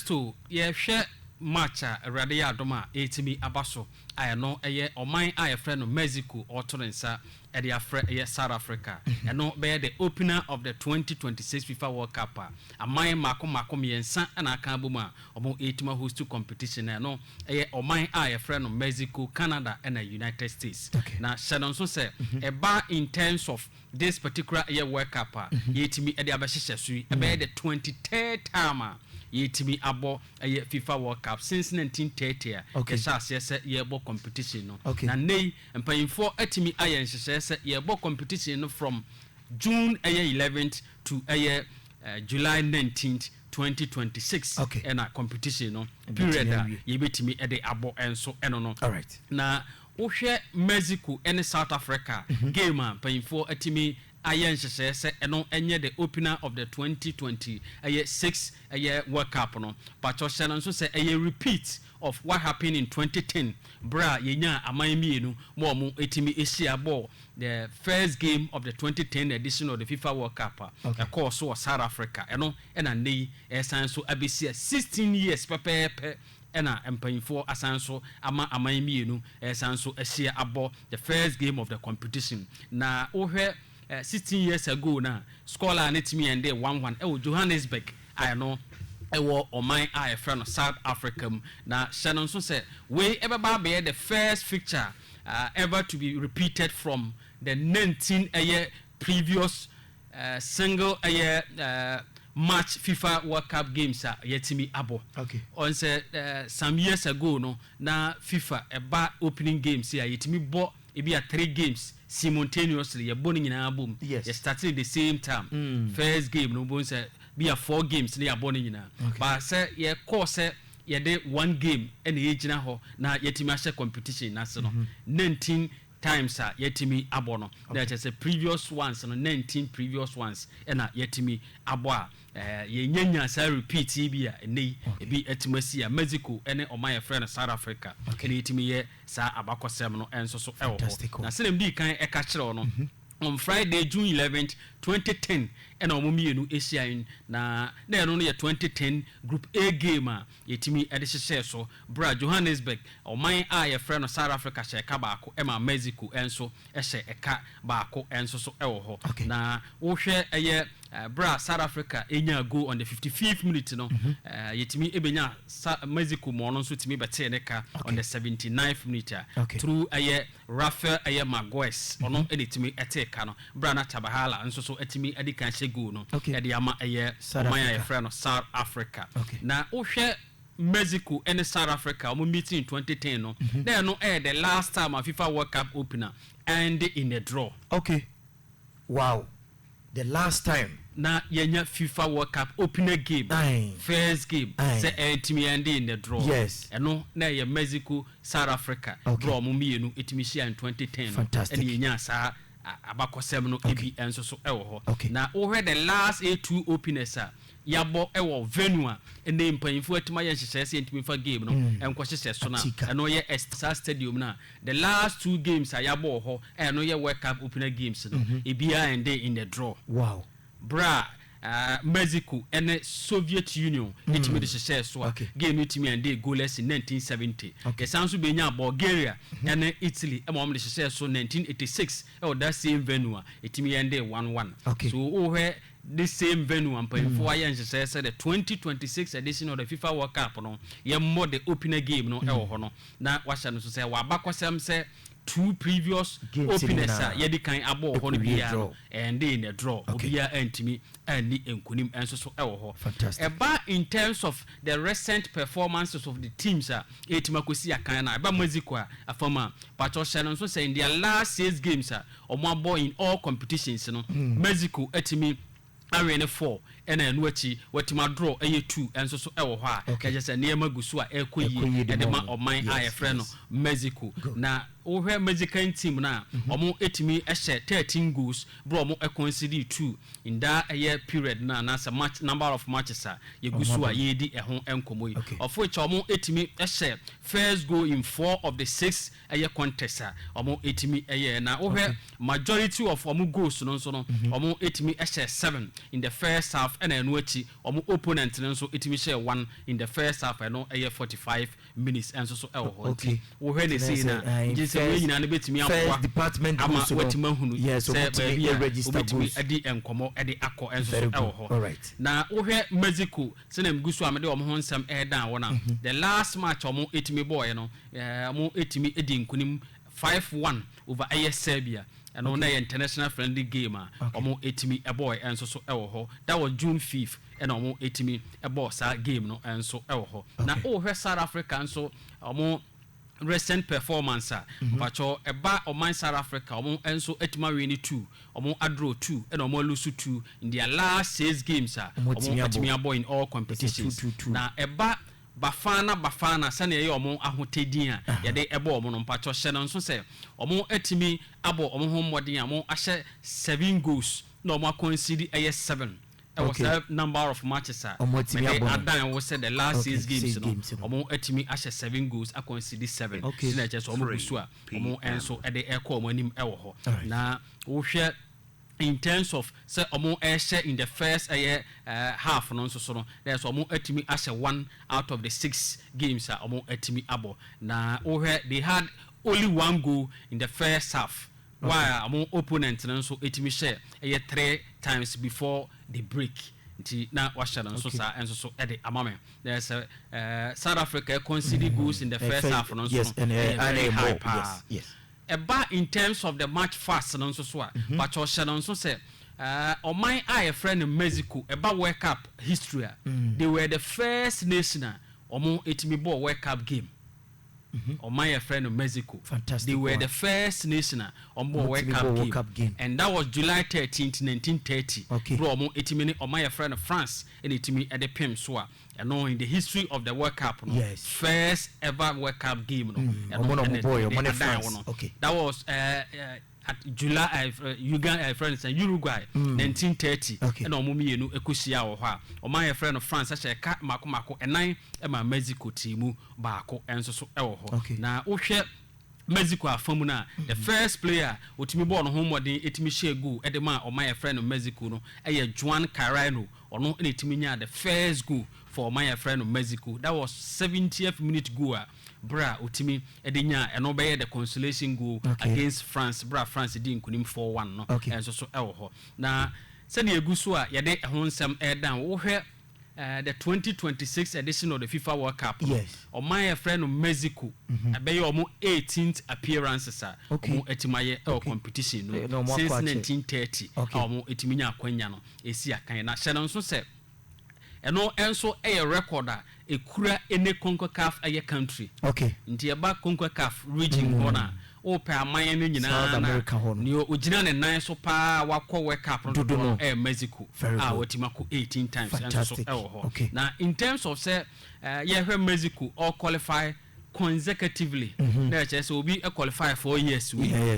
to share match Rade Adoma etimi abaso ayano eye oman aye friend no Mexico otorensa e de afre South Africa eno be the opener of the 2026 FIFA World Cup aman mako miensa na aka boma omo etima host to competition eno eye oman aye friend no Mexico, Canada and the United States. Na Shannon so say eba in terms of this particular year World Cup yetimi e de abahye su e be the 23rd time yetimi abo FIFA World Cup since 1930 yes yearbo competition no na nei empayinfo atimi ayen hyehyese yearbo competition no from June 11th to July 19th 2026 and a competition no period yebetimi e de abo enso eno no all right na wohwe Mexico and South Africa game empayinfo atimi ayen hyehyese eno enye the opener of the 2026 World Cup no pacho Shannon so say repeat of what happened in 2010 bra yenya amanmienu mo mo etimi asia ball the first game of the 2010 edition of the FIFA World Cup of course was South Africa eno na nei esan so abesia 16 years pepepe ena empayinfo asanso ama amanmienu esan so asia abo the first game of the competition na ohwe 16 years ago na scholar netimi ende 1-1 Johannesburg I know ewo oman I friend South Africa na Shannon so say we ever be the first fixture ever to be repeated from the 19 previous single match FIFA World Cup games yetimi abo on say some years ago no na FIFA eba opening games yetimi bo ebi 3 games simultaneously you born in album you started the same time first game no bon say be 4 games they are born in but say you course you dey 1 game and e gina ho na yetimi ahye competition na so no 19 times yetimi abono that is a previous ones no 19 previous ones and yetimi abo yenya sa repeat bia nei ebi etimasi Mexico ene oman friend South Africa ene yetimi ye sa abakosem no enso so ewo na senem di kan eka kire no on Friday June 11th 2010 and omumienu Asian na no 2010 group A game yetimi edehye so bra Johannesburg oman a friend South Africa sheka baako ema Mexico enso ehye eka baako enso so ewo ho na wo hwe bra South Africa enya go on the 55th minute no yetimi ebenya Mexico mo no so timi bete neka on the 79th minute through Rafael Maguez ono editimi eteka no bra na Tabahala nso so etimi edika shegu no ede ama my friend South Africa na wo hwe Mexico and South Africa we meeting in 2010 no there no the last time a FIFA World Cup opener and in a draw wow the last time na yenya FIFA World Cup opener game first game say etimi end in the draw eno na ye Mexico South Africa draw mu mienu etimi share in 2010 and yenya sa abakosem no ebi enso so ewo ho na wo the last A2 openers yabo ewo venue ene mpanyimfo atima ye hyehyese entimi fa game no enko hyehyese so na eno ye Star Stadium na the last 2 games yabo ho eno ye World Cup opener games no ebia ende in the draw wow bra Mexico and Soviet Union etimi de hyehyese so game etimi ende goalless in 1970 ke sanso benya Bulgaria and Italy emom de hyehyese so 1986 that same venue etimi ende 1-1 so where the same venue and for say the 2026 edition of the FIFA World Cup no ye more the opener game no ho no na washa no so say wa bakwasem say 2 previous openers ye di kan abo ho no bia and in the draw obia antimi ani enkunim enso so ho eba in terms of the recent performances of the teams etima kosi akan na eba Mexico afama Pacho Shannon so say in their last 6 games omo in all competitions no Mexico etimi arena 4 ena enu achi watima draw 2 enso so ewo ho a kajese niema gusu a ekoyi edema oman a friend no Mexico na ohwe Mexican team na omo etimi ehye 13 goals bro omo concede 2 in that period na some match number of matches ye gusu a ye di ehon enkomoyi of which omo etimi ehye first goal in 4 of the 6 contests omo etimi na ohwe majority of omo goals no so no omo etimi ehye 7 in the first half half and eno achi omo opponent no so etimi share 1 in the first half eno 45 minutes enso so ewo ho nti wo hwe ne see na jinse we nyina no betimi first department ama wetima hunu yes so betimi register goals edi enkomo edi akọ enso so ewo ho na wo hwe Mexico senem gusu amede omo ho nsam edan wona the last match omo etimi boy no omo etimi edi nkunim 5-1 over Serbia and on the international friendly game omo etimi boy enso so ewo ho that was June 5th and omo etimi ebo sa game no enso ewo ho na o hwe South Africa enso omo recent performance pacho eba oman South Africa omo enso etima win 2 omo draw 2 and omo lose 2 in their last 6 games omo etimi abo in all competitions na eba bafana sane ye omo ahotedin a ye de ebo omo no mpacho hye no nso se omo etimi abo omo ho modin a mo ahye 7 goals na omo concede 7 was a number of matches omo etimi abo adan wo se the last 6 games no omo etimi ahye 7 goals a concede 7 sina che so omo busu a omo enso e de ekọ omo anim ewo ho na wo hwe in terms of say omo share in the first half no so no there's omo atimi as 1 out of the 6 games omo atimi abo na they had only 1 goal in the first half while omo opponent no so atimi share 3 times before the break nti na washara no so sa enso so e de amame there's South Africa conceded goals in the first half no so yes and yes eba in terms of the match fast no so a but o no so say oman a friend Mexico eba World Cup history they were the first nation omo etimi ball World Cup game oman a friend Mexico fantastic they were the first nation on World Cup game and that was July 13th 1930 bro omo etimi oman a friend France and etimi at the pim so and no in the history of the World Cup no first ever World Cup game no that was at July Uganda France and Uruguay 1930 and omo mienu ekosia wo ho a oman your friend of France a ka mako enan e ma Mexico team baako enso so e wo ho na wo hwe Mexico afamu na the first player otimi ball no ho modern etimi share goal e de ma oman your friend of Mexico no e Juan Carrano ono na etimi nya the first goal for my friend of Mexico that was 70th minute goal bra otimi edenya eno be the consolation goal against France bra France di nkunim 4-1 no enso so ewo ho na se na eguso a ye de ho nsem edan wo hwe the 2026 edition of the FIFA World Cup or my friend of Mexico be omo 18th appearances omo etimaye competition no since 1930 omo etiminya akwanya no esi akan na hye no so se eno enso record ekura ene CONCACAF country nti eba CONCACAF region bona o pe aman no nyina na ni ogina ne nan so pa wakọ World Cup no Mexico watimako 18 times enso so ho na in terms of say hwe Mexico all qualify consecutively na che so obi qualify 4 years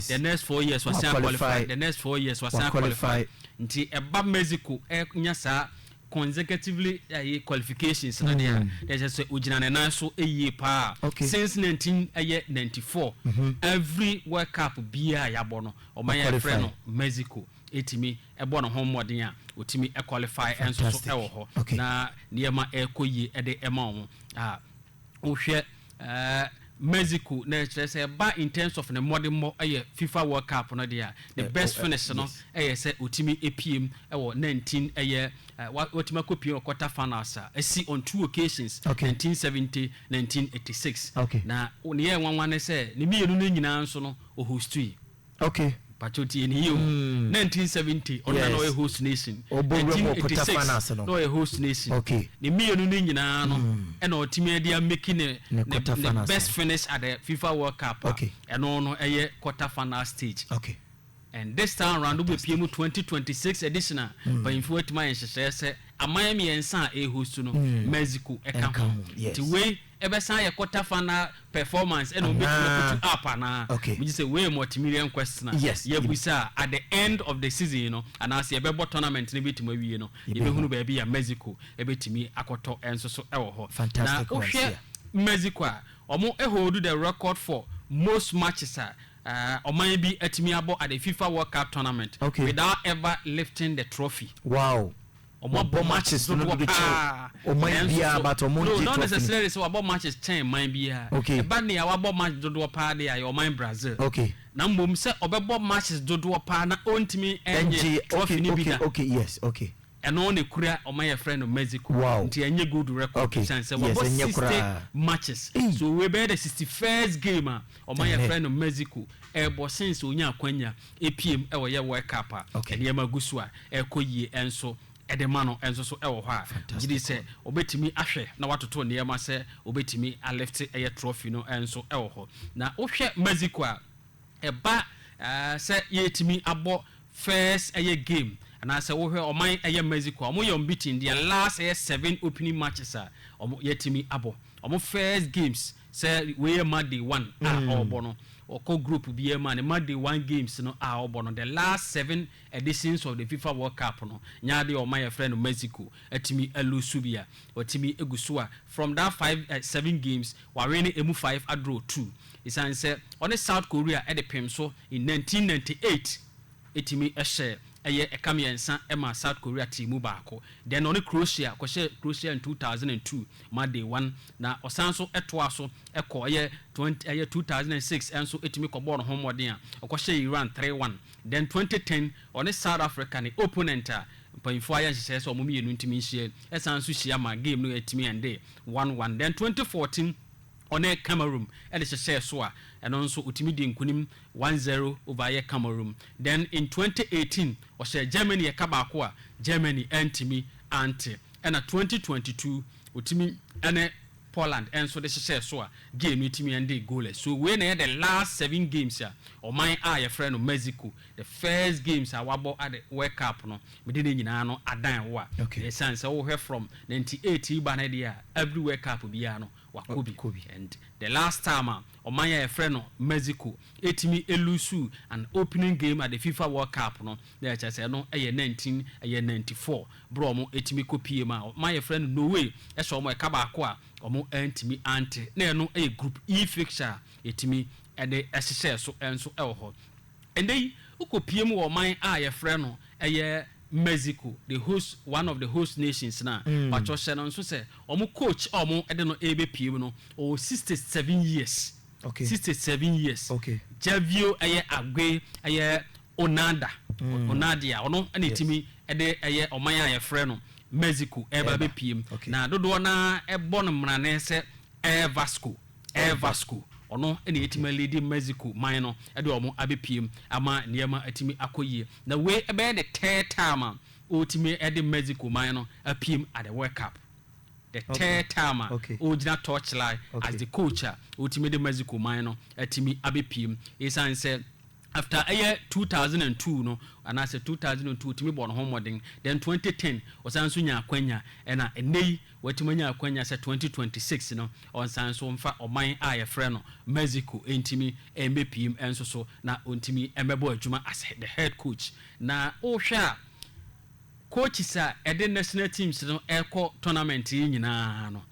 the next 4 years was qualify the next 4 years was qualify nti eba Mexico nya sa consecutively qualifications na there just ojina na nan so pa since 1994 every World Cup bia yabo no o my friend Mexico etimi ebo no homodin a otimi qualify enso so ewo ho na niema ekoyi e de ema ho ohwe Mexico na say ba in terms of the modern FIFA World Cup no there the best finish no say otimi epiem e wo 19 watima kopie quarter finals see on 2 occasions 1970 1986 na ne wanwan say ne mienu no nyina nso no o hostui Pachoti in you 1970 on no host nation 1986 no a host nation the mienu no nyina no e na otimi dia making the best finish at the FIFA World Cup and no quarter final stage and this time around we PM 2026 edition but in what my say Miami ensa host no Mexico the way ebesan ye quarter final performance and make put up na we say way multi-million question ye busa at the end of the season you know and as ye bebo tournament ni betimo wie no ye be hunu ba bia Mexico e betimi akoto enso so ewo ho fantastic na Mexico omo hold the record for most matches oman bi atimi abo at the FIFA World Cup tournament without ever lifting the trophy. Wow. omo matches no do cha o man bia but o mon no necessarily so about matches 10 man bia okay ba ne ya wabo match do pa de ya man Brazil okay na mbom se obebo matches do pa na ontimi enye trophy ni bida okay yes okay eno ne kura o my friend of Mexico nti enye good record chance wabo 60 matches so we be the 61st game o my friend of Mexico ebo since onya akwanya epiem e wo ye World Cup ene ma gusu a ekoyie enso edemano enso so e wo ho a gidi se obetimi ahwe na watoto ne yema se obetimi a lift e trophy no enso e wo ho na ohwe Mexico a eba se yetimi abo first game and I say wohwe oman eye Mexico omo yom beating their last 7 opening matches omo yetimi abo omo first games say we Monday 1 obo no oko group bi ma ne Monday 1 games no obo no the last 7 editions of the FIFA World Cup no nyaade oman your friend Mexico atimi alusu bia otimi egusu a from that 7 games wa win emu 5 a draw 2 isan say on South Korea at the pem so in 1998 etimi ehye eye ekamiensa ema South Korea team baako then on Croatia Croatia in 2002 Monday 1 na osanso etoa so eko eye 2006 enso etimi koboro homodin a okoshe Iran 3-1 then 2010 on South Africa ni opponent a mpanyfo aya hye so omumi yenu ntimi hye esanso hye ma game no etimi ende 1-1 then 2014 on Cameroon and the share so and also ultimate nkunim 1-0 over Cameroon. Then in 2018 was Germany kabako Germany antimi anti and 2022 ultimate and Poland and so the share so game ultimate and goalless. So when the last 7 games here or my eye friend of Mexico the first games are wabo at the World Cup no we didn't no adan wa the sense so we from 98 banadia every World Cup biano Kobe. And the last time Omaya friend Mexico etimi elusu an opening game at the FIFA World Cup no there just say no 1994 bro mo etimi kopie ma my friend no way e so mo kabako a omo antimi ante na no a group E fixture etimi e de ehye so enso e ho and dey ukopie mu wo man a ye friend no Mexico, the host, one of the host nations now. But you said, so say, omo coach, omo, I don't know, ABP, no, or 67 years. Okay. 67 years. Okay. Javio, aye, agwe, aye, onada, onadia, ono, any timi, aye, omaya, aye, friend, Mexico, ABP. Okay. Now, do na, bonum, ranese, Vasco. Ono ene etima lead Mexico mine ede omo abepiem ama niema atimi akoyie na we ebe the third time otimi ede Mexico mine apiem at the World Cup the third time ojina touchline as the coach otimi de Mexico mine atimi abepiem isan say after a year 2002 no and I said 2002 timi born homewarding then 2010 was ansunya kwenya ena enei watimanya kwenya say 2026 no on sanso mfa oman aye friend Mexico entimi mbpm enso so na ontimi emebo adwuma as the head coach na ohwa coaches a ede national teams no eko tournament nyina no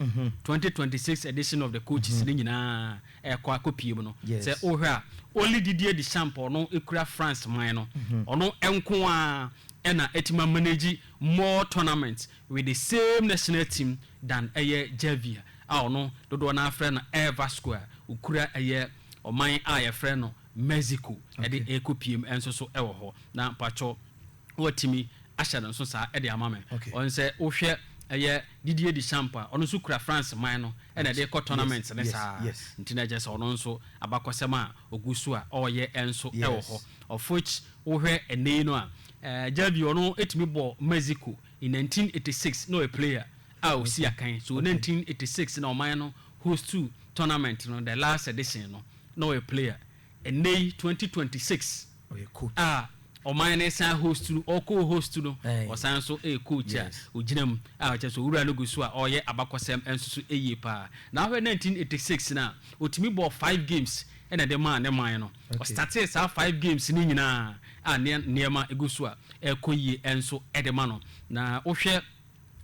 2026 edition of the coaches nyina eko akopiem no say ohwa only Didier Deschamps no ekura France man no ono enko a ena etima manage more tournaments with the same national team than Javier ono dodo na friend Vasco ukura oman a friend no Mexico ede ekopiem enso so ewo ho na pacho watimi ashadon so sa ede amame on say ohwe Didier Deschamps ono so kura France man no ena de ko tournaments ne sa ntina je so ono so abakosema ogusu a oye enso ewo ho of which ohwe ene no a Javier ono etimi bo Mexico in 1986 no a player o si akan so 1986 na oman no host to tournament no the last edition no a player and 2026 coach oman na san host to or co-host no or san so a coach ojinam just owura no gusu a oye abakosem enso eye pa na 1986 na otimi bo 5 games and the man no o started 5 games ni nyina niema egusu a ekoyi enso edema no na ohwe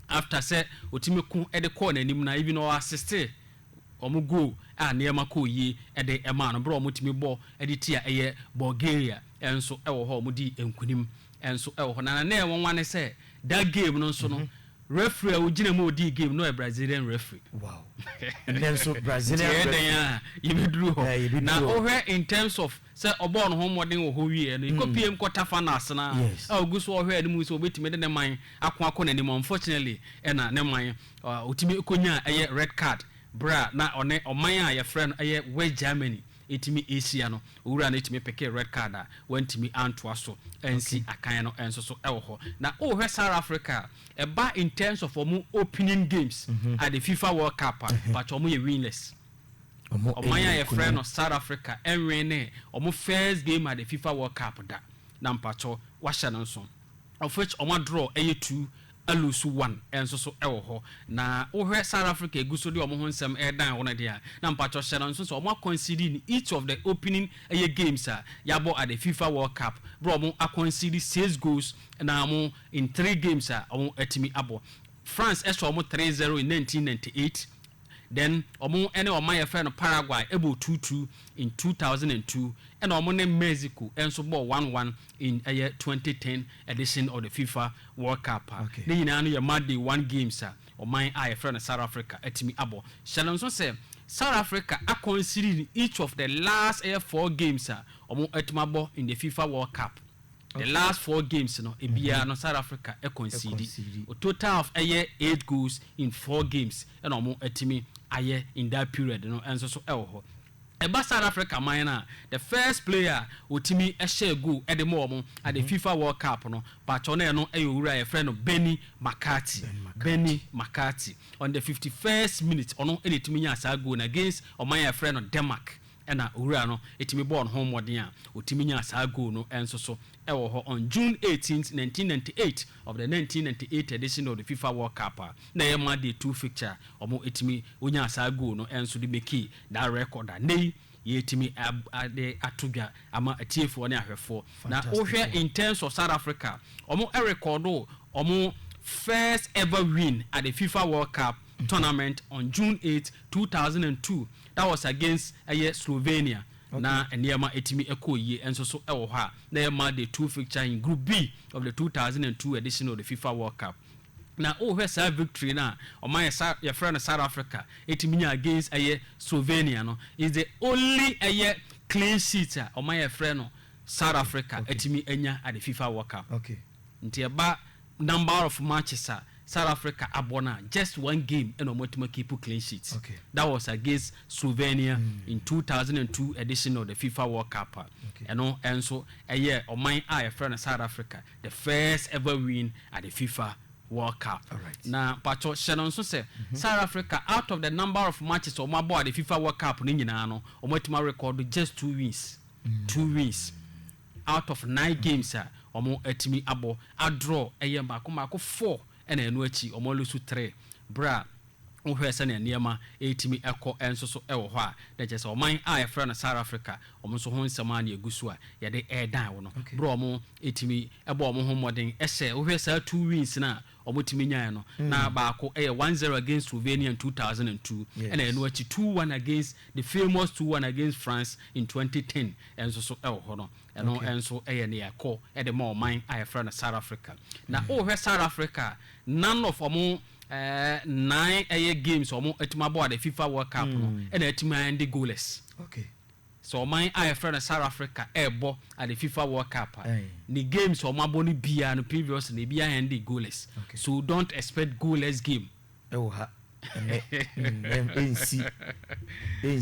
after say otimi ku ede call na nim na even o assist omo go niema ko yi ede ema no bro omotimi bo ede tia Bulgaria enso ewo ho omodi enkunim enso ewo ho na na enwo wane say that game no so no referee who gina mo di game no a Brazilian referee. Wow. And then so Brazilian referee. You be drew. Now over in terms of say obo no home modern wo ho wie no ko PM quarter finals na go so over any so betime de man akon na nim unfortunately na ne man otimi konya red card bra na one oman a ye friend West Germany etimi Asia no owura na etimi peke red card a wantimi antoa so ensi akan no enso so ewo ho na hwe South Africa eba in terms of opening games at the FIFA World Cup but omo ye winless oman a ye friend of South Africa enwene omo first game at the FIFA World Cup da na mpacho wahya no so of which omo draw 2 alusu 1 enso so ewo ho na ohwe South Africa eguso de omo ho nsem dan wona dia na mpacho hye no so omo concede in each of the opening games yabo at the FIFA World Cup bro omo concede 6 goals na omo in 3 games omo atimi abo France extra omo 3-0 in 1998 then omo ene omo ye friend Paraguay able 2-2 in 2002 and omo ne Mexico enso ball 1-1 in 2010 edition of the FIFA World Cup. Ne nyina no ye mad 1 games oman a ye friend South Africa etimi abo Shalom so say South Africa are considering each of the last 4 games omo etimabo in the FIFA World Cup. The last 4 games no ebia no South Africa conceded a total of 8 goals in 4 games and omo etimi aye in that period no enso so elho eba South Africa man the first player otimi share goal at the moment at the FIFA World Cup no but on no ewura your friend Benny McCarthy on the 51st minute ono enetimi nya sa goal against oman friend of Denmark and ura no etimi born home modern a otimi nya sa goal no enso so ewo on June 18th 1998 of the 1998 edition of the FIFA World Cup na yema de 2 fixture omo etimi onya sa goal no enso de make that record nei yetimi ade atugwa ama atiefo ne ahwefo na ohwe in terms of South Africa omo record omo first ever win at the FIFA World Cup tournament on June 8, 2002. That was against Slovenia. Na enema etimi ekoye enso so ewo ha na yema the 2 fixture in Group B of the 2002 edition of the FIFA World Cup. Na ohwe sa victory na oman your friend South Africa etimi against Slovenia no is the only clean sheet oman your friend South Africa etimi enya at the FIFA World Cup. Okay. Nti eba number of matches South Africa abona just 1 game and omotima keep clean sheets. Okay. That was against Slovenia in 2002 edition of the FIFA World Cup. Okay. And so a year or my eye friend of South Africa, the first ever win at the FIFA World Cup. All right. Now, Pacho Shannon so say South Africa out of the number of matches on my board the FIFA World Cup ni nyina omotima record just 2 wins. 2 wins out of 9 games omo etimi abo a draw mako 4 ena enu achi omolusu 3 bra uhwese na niema etimi eko enso so ewo ho a na je se oman a friend South Africa omso ho nsema na egusu a ye de dan wo no bra omo etimi ebo omo ho modern ehye uhwese 2 wins na omo timi nyan no na baako 1-0 against Slovenia in 2002 ena enu achi 2-1 against the famous 2-1 against France in 2010 enso so ewo ho no eno enso ne yakọ de more man I friend South Africa na ohwe South Africa none of omo 9 games omo etimabo at the FIFA World Cup no and etima end goalless. Okay. So my I friend South Africa ebo at the FIFA World Cup the games omo aboni bia no previous na bia end goalless. So don't expect goalless game.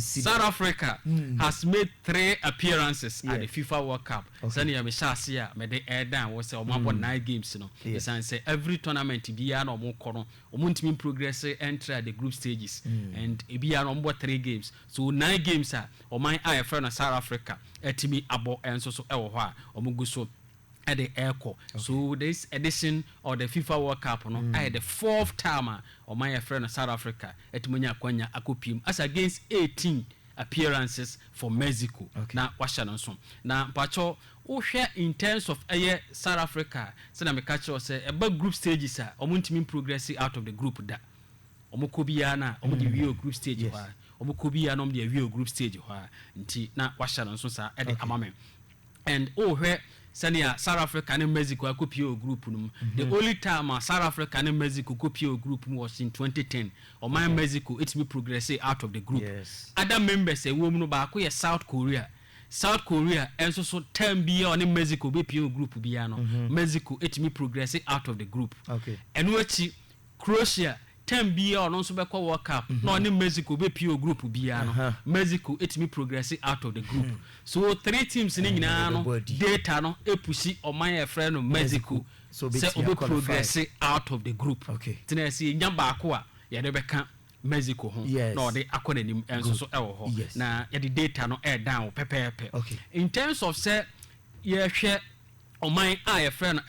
South Africa has made 3 appearances at the FIFA World Cup. Sani me shasia me de dan wo say o mabo 9 games no. Yes and say every tournament bia na o mo kọ no o mo ntimi progress enter the group stages and e bia na o mbo 3 games. So 9 games o man I friend South Africa etimi abo enso so ewo ho a o mo guso at the airco. So this edition of the FIFA World Cup no I the 4th time or my friend of South Africa etimonya kwanya akopim as against 18 appearances for Mexico. Na washa no so na pacho ohwe in terms of South Africa say na me catch us say group stages omuntimi progress out of the group da omukobia na omudi wio group stage ho omukobia na omudi wio group stage ho nti na washa no so sa e de amame and ohwe senia South Africa and Mexico akopie group no. The only time South Africa and Mexico kopie group was in 2010. Or my Mexico it be progress out of the group. Yes. Other members say woman ba ko South Korea. South Korea and so 10 be on Mexico be pure group biano. Mexico it me progress out of the group. Okay. And which Croatia 10 be on also be call World Cup. No any Mexico be pure group biano. Mexico it me progress out of the group. So 3 teams in no data no epusi or my friend of Mexico. So be progress out of the group. Okay. Tina see nyamba akwa ya de beka Mexico home. Yes. No, they akwa nim enso so ewo ho. Yes. Na ya the data no air down pepepe. Okay. In terms of say ye hwe o my eye friend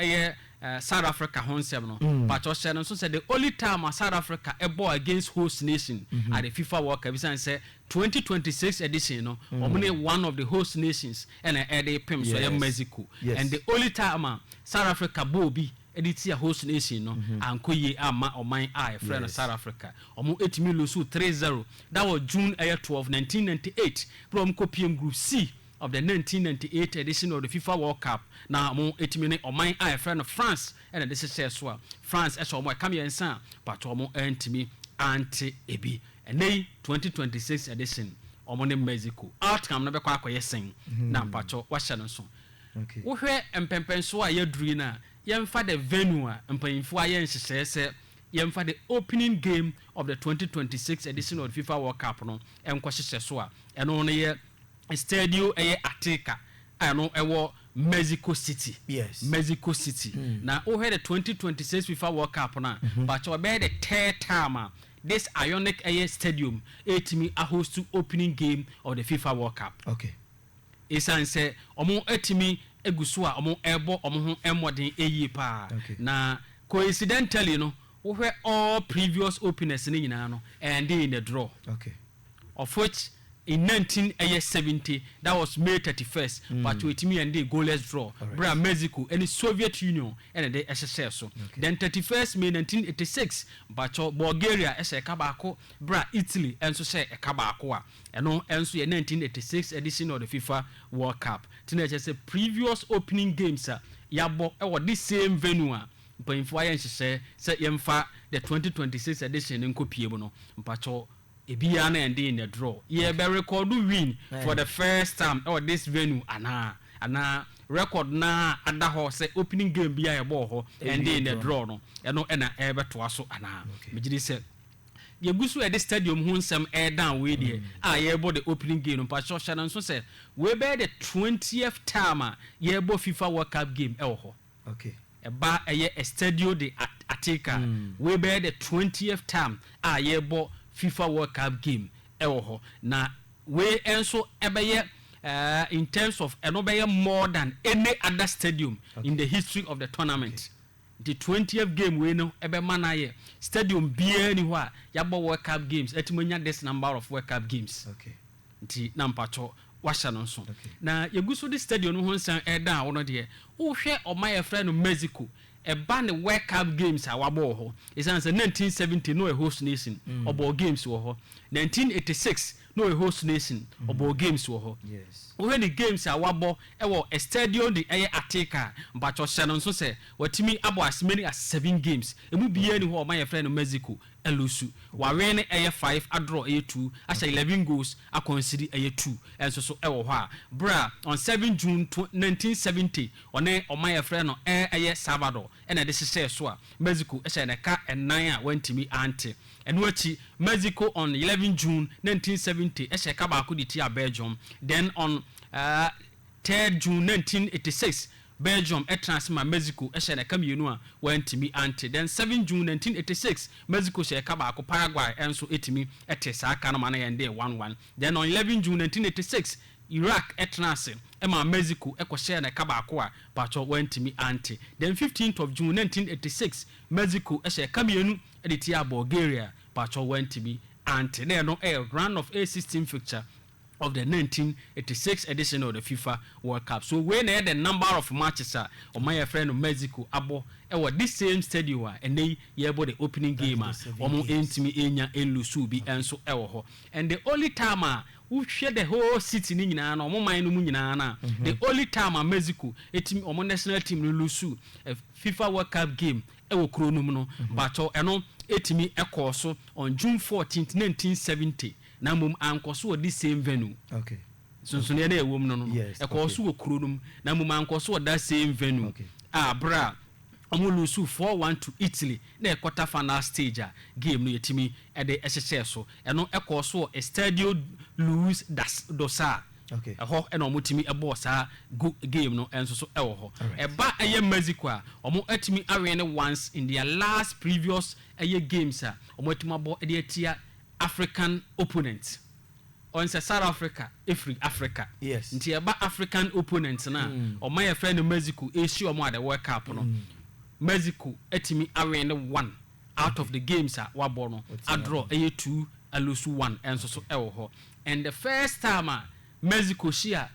South Africa honsem no but o say no so say the only time South Africa ball against host nation at the FIFA World Cup is say 2026 edition no omne one of the host nations and they pem so Mexico. And the only time South Africa ball be editia host nation no ankoye ama o my eye friend of South Africa omo 8 million so 3-0 that was June 12 1998 from Copium Group C of the 1998 edition of the FIFA World Cup. Now, mo 8 minutes or my eye friend of France, and this is so France as well. Come here and say, but omo me anti ebi. And they 2026 edition omo Mexico. Outcome no be kwa yesing. Na pacho washa so. Okay. Wo hwe empempen so a yedru na yemfa the venue a empanyfo aye nhyehyese yemfa the opening game of the 2026 edition of the FIFA World Cup no enko hyehyese so a eno no ye Stadio Ateca ano ewo Mexico City. Yes. Mexico City. Now we had the 2026 FIFA World Cup na but we be the third time this Ionic Stadium etimi a host to opening game of the FIFA World Cup. Okay. Isan say omo etimi eguso a omo ebo omo ho emodin eyi pa. Na coincidentally no we had all previous openers ni nyina no and they in the draw. Okay. Of which in 1970 that was May 31st but with me and the goalless draw bra Mexico and the Soviet Union and the SSR so then 31st May 1986 but Bulgaria as a kabako bra Italy and so say a kabako and no and so 1986 edition of the FIFA World Cup teenagers say previous opening games yabo e this same venue but in fire say yemfa the 2026 edition in kopie no mpacho Ebiana and in the draw. Yeah, be record win for the first time or this venue ana record na ada ho say opening game bia e ball and in the draw no eno na ebe to aso ana me gidi say ye gusu e the stadium hu nsem air down we there ye bo the opening game no pa so sha so say we be the 20th time ye bo FIFA World Cup game e ho. Okay. Eba eye Stadio de Ateca we be the 20th time ye bo FIFA World Cup game ewo na we enso ebeye in terms of enobeye more than any other stadium in the history of the tournament. The 20th game we know ebe manaye stadium bia ni ho a yabo World Cup games etimonya this number of World Cup games. Okay. Nti nampacho washa no so. Na yeguso the stadium no ho nsan eda wono de wo hwe omaye friend no Mexico eba ne World Cup games a wabo ho isan say 1970 no a host nation obo games wo ho 1986 no a host nation obo games wo ho. Yes. When the games a wabo ewo a stadium de Ateca but o sha so say watimi abo as many as 7 games emu bia ni ho my friend no Mexico elusu wa win 5 a draw 2 asha 11 goals a consider 2 and so ewo ho a bra on 7 June 1970 one o my friend no Salvador and this is so Mexico e na ka enan a wantimi ante and wachi Mexico on 11 June 1970 e ka ba ko di ti a Belgium. Then on 3rd June 1986 Belgium transfer Mexico e na ka mienu a wantimi ante. Then 7 June 1986 Mexico ka ba ko Paraguay enso etimi etesa aka no ma na yende 1-1. Then on 11 June 1986 Iraq transfer Emma Mexico share na kabako a pacho wentimi ante. Then 15th of June 1986 Mexico share kamienu editia Bulgaria pacho wentimi ante. There no round of A16 fixture of the 1986 edition of the FIFA World Cup. So when they had the number of matches on my friend of Mexico abo this same stadium and they able the opening game omo entimi enya elusu bi enso ewo and the only time who share the whole city ni nyina na omo man no mu nyina na the only time Mexico etimi omo national team lusu FIFA World Cup game ewo kro no mu no but eno etimi ekoso on June 14th 1970 na mum ankoso this same venue. Okay. So so na ewom no no ekoso wo kro no na mum ankoso that same venue. Okay. Bra Omulusu 4-1 to Italy na quarter final stage game no yetimi e de ehyehyɛ so eno ekoso Estadio Luis Dosa. Okay. Ho ena omutimi ebo saa game no enso so ewo ho. Eba eye Mexico omo atimi awene once in their last previous games omo atimi abo e de atia African opponents. On South Africa, Africa. Yes. Nti eba African opponents na omo ye friend Mexico issue omo at the World Cup no. Mexico etimi awene 1 out of the games wabo no. A draw 2 a lose 1 enso so ewo ho. And the first time Mexico share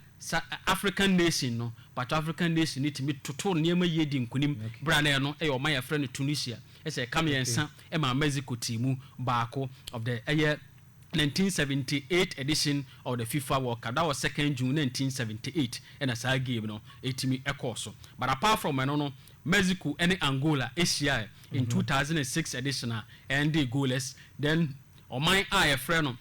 African nation no, but African nation need to be total niema yedi nkunim brane no e o my friend Tunisia e say come yensa e ma Mexico team baako of the 1978 edition of the FIFA World Cup. That was 2nd June 1978 and as a game no etimi ekoso. But apart from no Mexico and Angola Asia in 2006 edition and the goalless then o my eye friend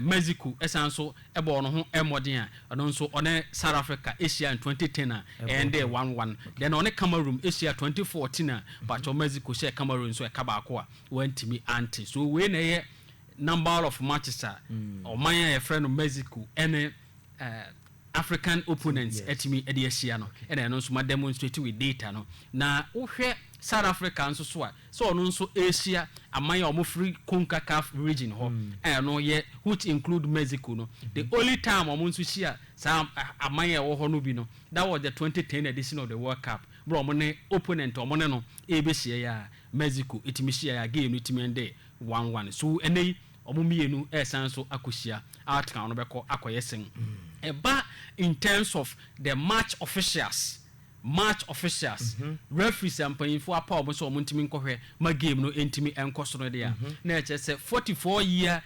Mexico esanso ebo no ho emodin nso one South Africa Asia in 2010 and they 1-1 then on Cameroon Asia 2014 but Mexico share Cameroon so e kabako went me anti so we na number of matches o my friend Mexico and African opponents etimi e de Asia no and nso ma demonstrate with data no na uhwe South Africa nso so ono nso Asia amaya omo free CONCACAF region ho no ye which include Mexico no the only time omo nso share sa amaya wo ho no bi no that was the 2010 edition of the World Cup bro omo ne opponent omo ne no e be share ya Mexico itimi share ya game itimi ende 1-1 so enei omo mienu esanso akoshia outcome no beko akoyesen eba in terms of the match officials referees and paying for a power so muntimi nkohwe ma game no entimi enkoso no dia na eche se 44 year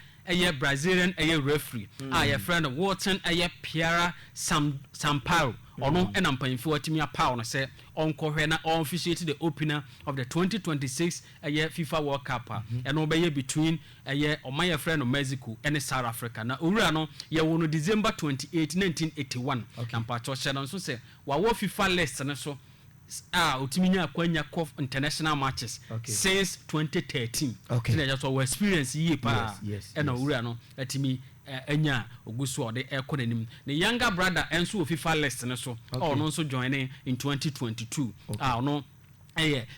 Brazilian referee your friend Walton Piera Sampaio ono enam paying for timi apaw no se onkohwe na officiate the opener of the 2026 FIFA World Cup and obey between my friend of Mexico and South Africa na owura no ye wono December 28 1981 and pacho shedon so say wa wo FIFA list na so utiminya kwanya of international matches since 2013 so just our experience ye pa and owura no atimi enya ogusu ode ekonanim the younger brother enso FIFA list na so no so joining in 2022 no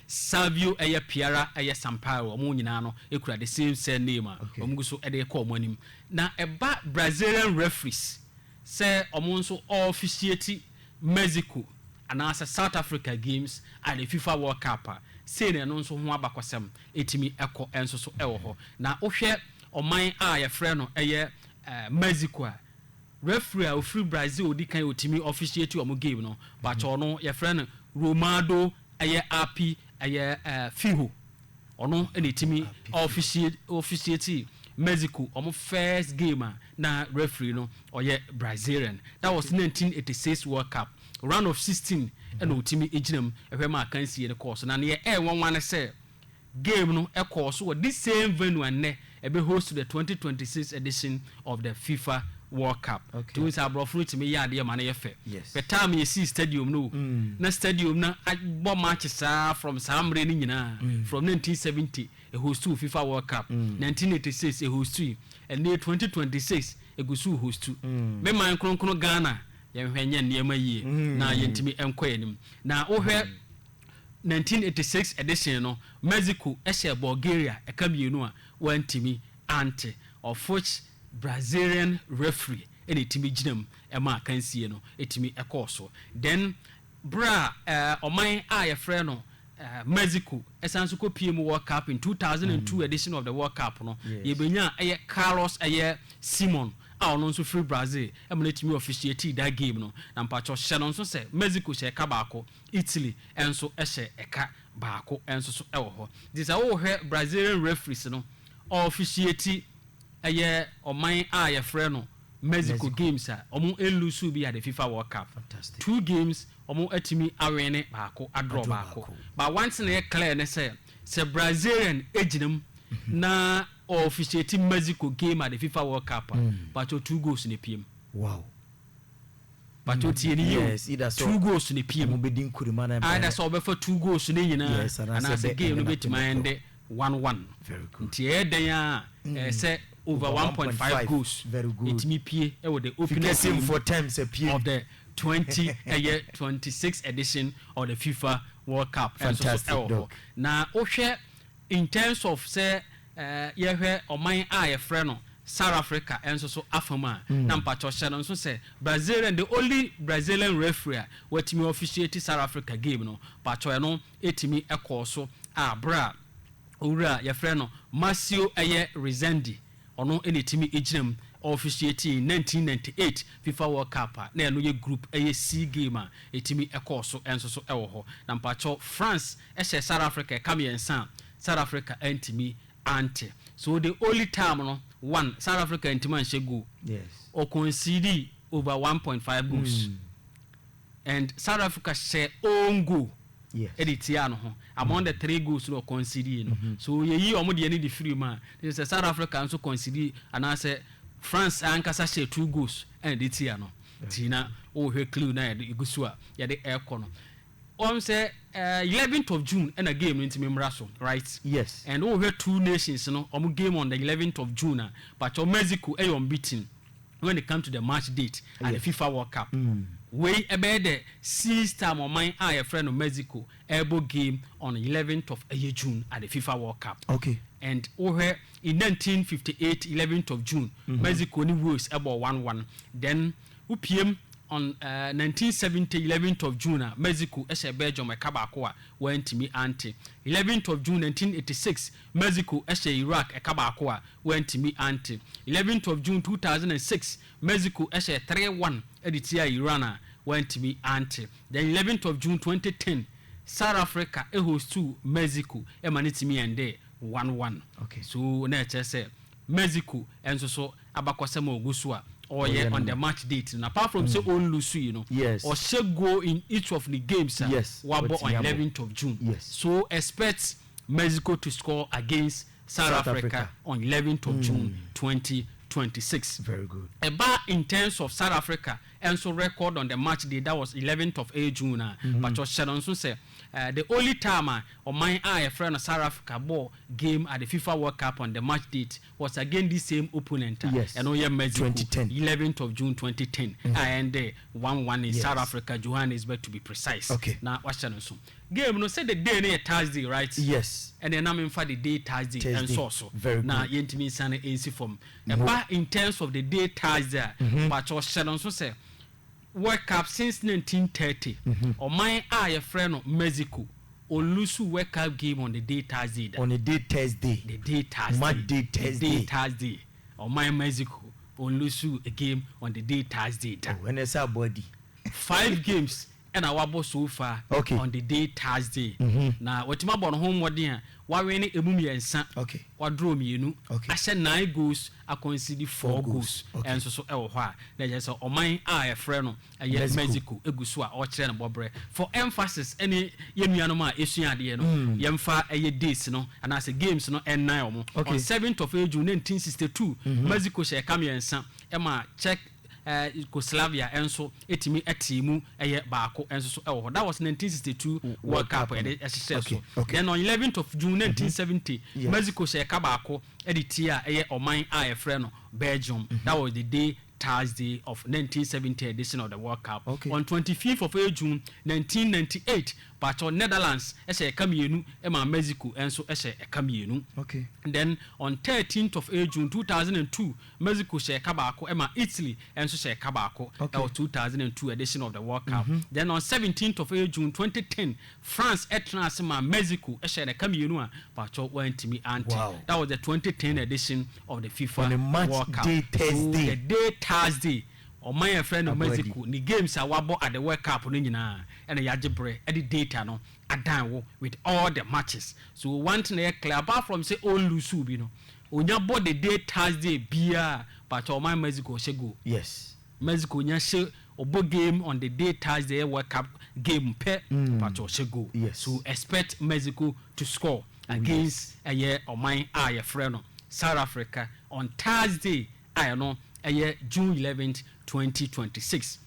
Savio Piera Sampaio omo nyina no ekura the same name omugusu ede ko omonim na eba Brazilian referees say omo nso officiate Mexico and as South Africa games at the FIFA World Cup say no nso ho abakwasem etimi eko enso so ewo ho na ohwe oman ya frɛ no Mexico referee free Brazil odi kan otimi officiate omo game no but ono ye frɛ no Romado RP Fijo ono ene timi officiate Mexico omo first game na referee no oye Brazilian that was 1986 World Cup round of 16 and otimi ejinam ehwe ma kan sie ne course na ne one say game no e course with this same venue and ne ebe host the 2026 edition of the FIFA World Cup. To us abrofru timi ya de ma na ye fe. The time you see stadium no na stadium na agbo matches from Samre ni nyina from 1970 a host to FIFA World Cup 1986 a host to and 2026 a gusu host to me man kronkron Ghana ye hwenye niema yie na yentimi enko enim na ohwe 1986 edition no Mexico ehye Bulgaria ekamienu a wantimi ante of which Brazilian referee any timi ginam ema kansie no etimi ekoso then bra oman aye frɛ no Mexico esanso ko PM World Cup in 2002 edition of the World Cup no ye benya Carlos Simon ɔno nso free Brazil ɛmo timi officiate that game no na mpacho hye no nso sɛ Mexico hye ka baako Italy enso ɛhye ɛka baako enso so ɛwɔ hɔ this a wo hwɛ Brazilian referees no officiate ɛyɛ ɔman a yɛfrɛ no Mexico games a ɔmo elusu bi at the FIFA World Cup. Fantastic. 2 games ɔmo atimi awene baako adrɔ baako. But once na clear ne say Brazilian eginam na officiate Mexico game at the FIFA World Cup. But 2 goals ne PM. Wow. But yes, 2 goals ne PM. Mo bedin kurima na. Either so be for 2 goals ne nyina. Yes, and as a game no betimi ende 1-1. Very good. Ntie den a say over 1.5 goals. Very good. It me pie with the opening game for times a pie of the 26th edition of the FIFA World Cup. Fantastic. Now, in terms of say, yeah, or my eye friend, South Africa and so Afama, Nampacho Shannon, so say Brazilian, the only Brazilian referee what me officiate South Africa game, no, but I know it me a course bra, ura, your friend, Marcio Aye Rezendi. Ono any timi eginam officiating 1998 FIFA World Cup na no ye group C game etimi ekoso enso so ewo ho na mpacho France ehye South Africa come yensan South Africa antimi ante so the only time no one South Africa antimi anhye go yes or concede over 1.5 goals and South Africa share own goal. Yes. Editia no ho among the 3 goals no concede no so ye yi omo de ni free man they say South Africa also concede and I say France ankasa share 2 goals and editia no tina o hwe clue na ye gusu a ye de aircon no say 11th of June and a game into memraso right yes and o hwe 2 nations no omo game on the 11th of June but Mexico e unbeaten when it comes to the match date at the FIFA World Cup. We about the 6th time of mine a friend of Mexico able game on the 11th of June at the FIFA World Cup. Okay. And over in 1958 11th of June Mexico ni was about 1-1. Then UPM on 1970 11th of June Mexico eshe Belgium ekabako went to me anti 11th of June 1986 Mexico eshe Iraq ekabako went to me anti 11th of June 2006 Mexico eshe 3-1 editia Iran went to me anti then 11th of June 2010 South Africa host to Mexico emaniti me and there 1-1. Okay, so na say Mexico enso so abakwasema ogusua or on the match date and apart from say on Lusu, you know, yes, or shall go in each of the games yes, wabo on 11th of June. Yes. So expect Mexico to score against South Africa on 11th of June 2026. Very good. About in terms of South Africa and so record on the match day that was 11th of June but was Sharon so say the only time on my eye friend of South Africa ball game at the FIFA World Cup on the match date was again the same opponent and yeah Mexico 2010 11th of June 2010 and 1-1 in South Africa Johannesburg to be precise. Okay, now what Sharon so game no say the day near Thursday right yes and then I'm in for the day Thursday and so very now yentimi sana AC from about in terms of the day Thursday but was Sharon so say World Cup since 1930 or my eye friend of Mexico or lose World Cup game on the day Thursday on the day Thursday match day Thursday or my Mexico or lose a game on the day Thursday when it's our body 5 games and our boss so far on the day Thursday now what my born home what there why we any emumi ensa okay what draw me you know okay I said 9 goals I concede 4 goals and so e ho a na just o man a friend no Mexico egusu a o kire na bobre for emphasis any yenuanom a esua de no yemfa days no and as games no en 9 on 7th of June 1962 Mexico share come ensa e ma check Yugoslavia enso etimi atimu baako enso so ewo that was 1962 World Cup then on 11th of June 1970 Mexico share ka baako editia oman a friend no Belgium that was the day Thursday of 1970 edition of the World Cup. On 25th of June 1998 pacho Netherlands ɛhyɛ ɛka mmienu ɛma Mexico ɛnso ɛhyɛ ɛka mmienu. Okay. Then on 13th of June 2002 Mexico hyɛ ɛka baako ɛma Italy ɛnso hyɛ ɛka baako. Okay. That was 2002 edition of the World Cup. Then on 17th of June 2010 France ɛtena ase ma Mexico ɛhyɛ ɛka mmienu a pacho wantimi anti. Wow. That was the 2010 edition of the FIFA on a match World Cup. day Thursday. So the day Thursday my friend of Mexico ni games a wabo at the World Cup no nyina and yaje bre e data no adan wo with all the matches. So one thing clear apart from say all lose bi no onya bo the day Thursday bia but my Mexico she go. Yes. Mexico nya she obo game on the day Thursday World Cup game pe but she go. Yes. So expect Mexico to score against a year or my eye friend South Africa on Thursday I know June 11th 2026.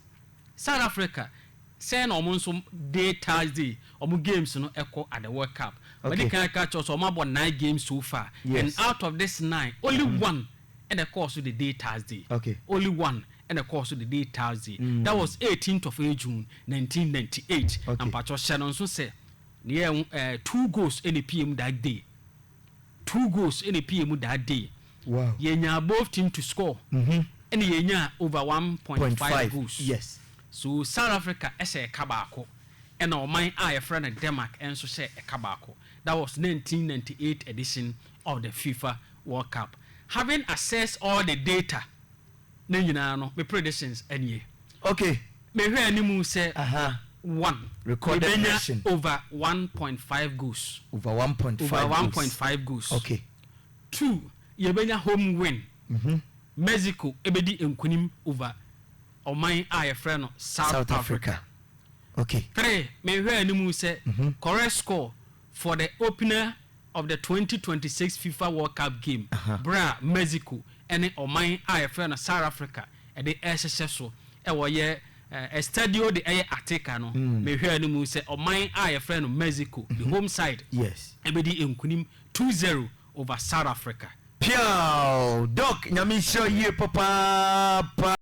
South Africa send omonso day Thursday omo games no echo at the World Cup. But they can catch us about 9 games so far. Yes. And out of this 9 only one in the course of the day Thursday. Okay. Only one in the course of the day Thursday. That was 18th of June 1998. Okay. And Patrick Shannon so say near 2 goals in the PM that day. 2 goals in the PM that day. Wow. Yenya both team to score. And yenya over 1.5 goals. Yes. So South Africa say kabako. And our my eye friend Denmark and so say a kabako. That was 1998 edition of the FIFA World Cup. Having accessed all the data, no predictions any. Okay. Me hear any mu say 1 recorded version over 1.5 goals. Over 1.5 over 1.5 goals. Okay. 2 yebenya home win. Mexico ebedi enkunim over oman a friend South Africa. Okay. 3 me hwe animu say correct score for the opener of the 2026 FIFA World Cup game. Bra Mexico and oman a friend South Africa e de so e wo ye Estadio de Azteca no me hwe animu say oman a friend Mexico the home side. Yes. Ebedi enkunim 2-0 over South Africa. Piao, Doc, nyamisho ye papa.